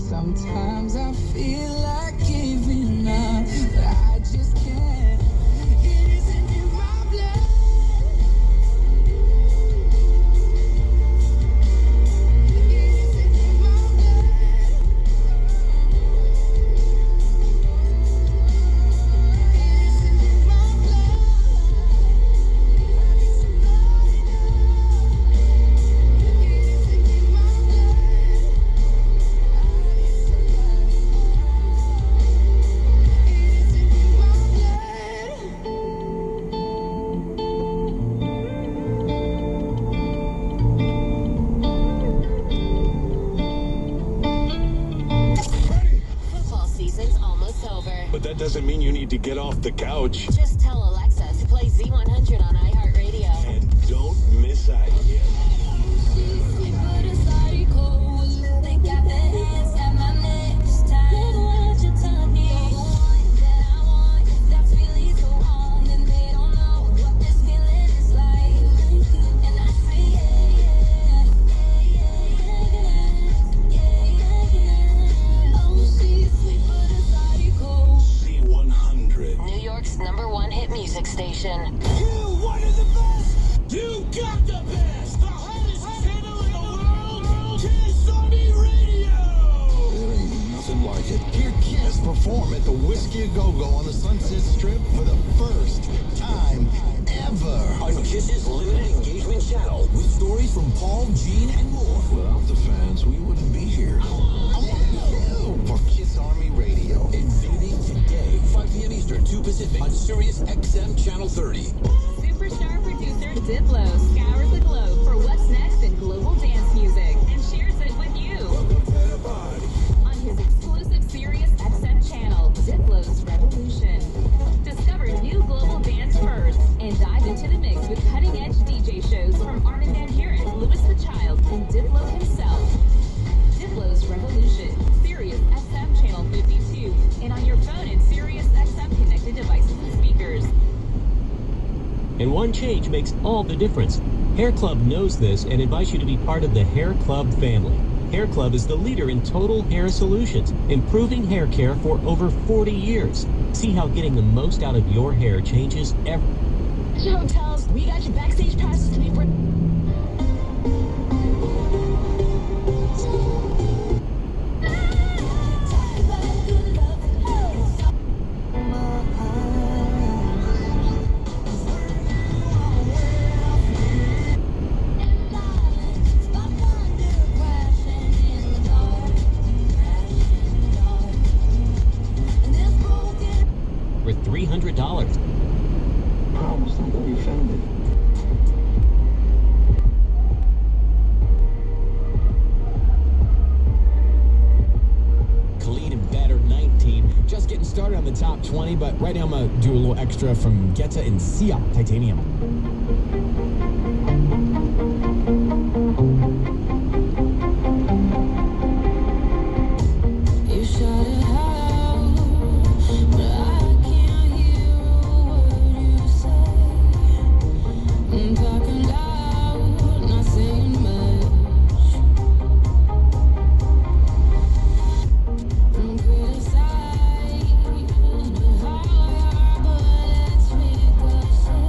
Sometimes I feel like giving up, but I just can't. It isn't in my blood. But that doesn't mean you need to get off the couch. Just tell Alexa to play Z100 on iHeartRadio. And don't miss out. #1 hit music station. You wanted the best. You got the best. The hottest channel in the world. Kiss Army Radio. There ain't nothing like it. Hear Kiss perform at the Whiskey A Go-Go on the Sunset Strip for the first time ever. On Kiss's limited engagement channel with stories from Paul, Gene, and more. Without the fans, we wouldn't be here. I want you for Kiss Army Radio. Invading today, 5 p.m. Eastern, 2 Pacific, on Sirius XM Channel 30. Superstar producer Diplo scours the globe for what's next in global dance music and shares it with you. Welcome to the party. On his exclusive Sirius XM channel, Diplo's Revolution. Discover new global dance firsts and dive into the mix with cutting-edge DJ shows from Armin van Buuren, Louis the Child, and Diplo himself. Diplo's Revolution, Sirius XM channel 52, and on your phone and Sirius XM connected devices and speakers. And one change makes all the difference. Hair Club knows this and invites you to be part of the Hair Club family. Hair Club is the leader in total hair solutions, improving hair care for over 40 years. See how getting the most out of your hair changes everything. Hotels, we got your backstage passes to be for $300. Promise not to be offended. Khalid and Better 19. Just getting started on the top 20, but right now I'm going to do a little extra from Guetta and Sia, Titanium. You shut it out, but I can't hear a word you say. I'm talking loud, not saying much. I'm criticized, but how I but let's make up say.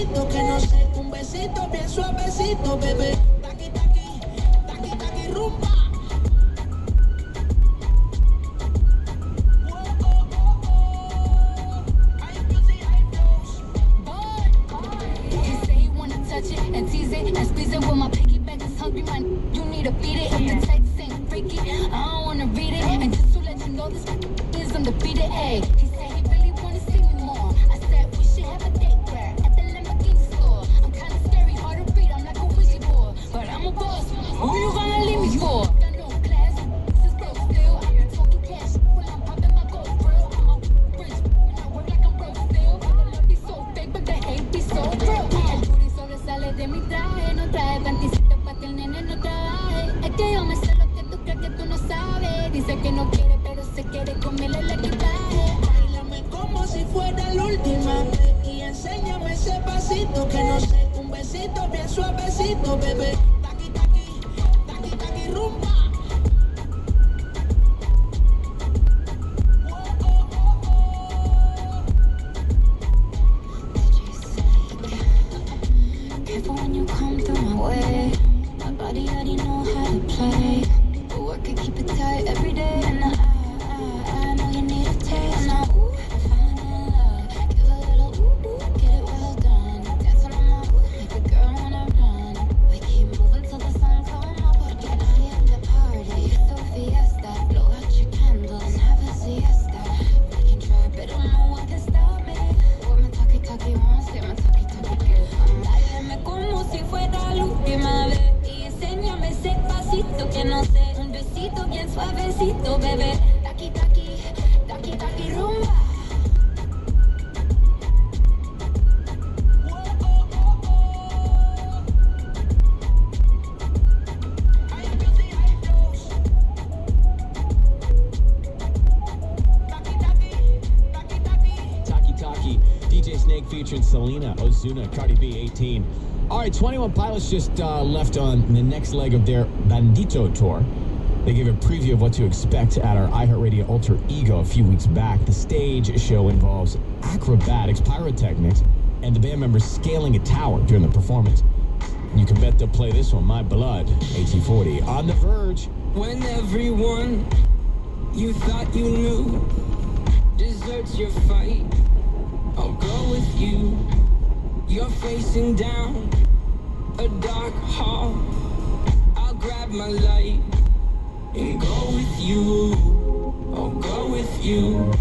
suavecito, que no sé, un besito bien suavecito, bebé. Taqui, taqui, taqui, taqui, rumba. He say he wanna touch it and tease it and squeeze it. Well, my piggyback is hungry, man. You need to beat it. If the text ain't freaky, I don't wanna read it. And just to let you know, this is undefeated. Ayy, he said he really wanna see me more. I said we should have a date where at the Lamborghini store. I'm kinda scary, hard to read. I'm like a wizard boy, but I'm a boss. Who you gonna leave me for? Got no class, this is broke still. I'm talking cash when I'm popping my gold grill. I'm a rich, and I work like I'm broke still. The love be so fake, but the hate be so real. El booty sobresale de mi traje, no trae panticito pa' que el nene no trabaje. Es que yo me sé lo que tú crees que tú no sabes. Dice que no quiere, pero se quiere comerle el equipaje. Báilame como si fuera la última vez y enséñame ese pasito, que no sé, un besito bien suavecito, bebé. Taqui, taqui, taqui, taqui, rumba. Careful when you come through my way. My body already know how to play. But work it, keep it tight every day. And I know you need a taste. Now, ooh, falling in love. Give a little ooh, get it well done. Dance on my ooh, make a girl wanna run. We keep moving till the sun come up. Porque I am the party. So fiesta, blow out your candles and have a siesta. We can try, but no one can stop me. What my talkie wants, get my talkie good. Báilame como si fuera la última vez y enséñame ese pasito que no sé, un besito bien suavecito, bebé. Taqui, taqui, taqui, taqui, rumba. Taki Taki, DJ Snake featuring Selena, Ozuna, Cardi B, 18. All right, 21 Pilots just left on the next leg of their Bandito tour. They gave a preview of what to expect at our iHeartRadio Alter Ego a few weeks back. The stage show involves acrobatics, pyrotechnics, and the band members scaling a tower during the performance. You can bet they'll play this one, My Blood, 1840. On the Verge. When everyone you thought you knew deserts your fight, I'll go with you. You're facing down a dark hall. I'll grab my light and go with you. I'll go with you.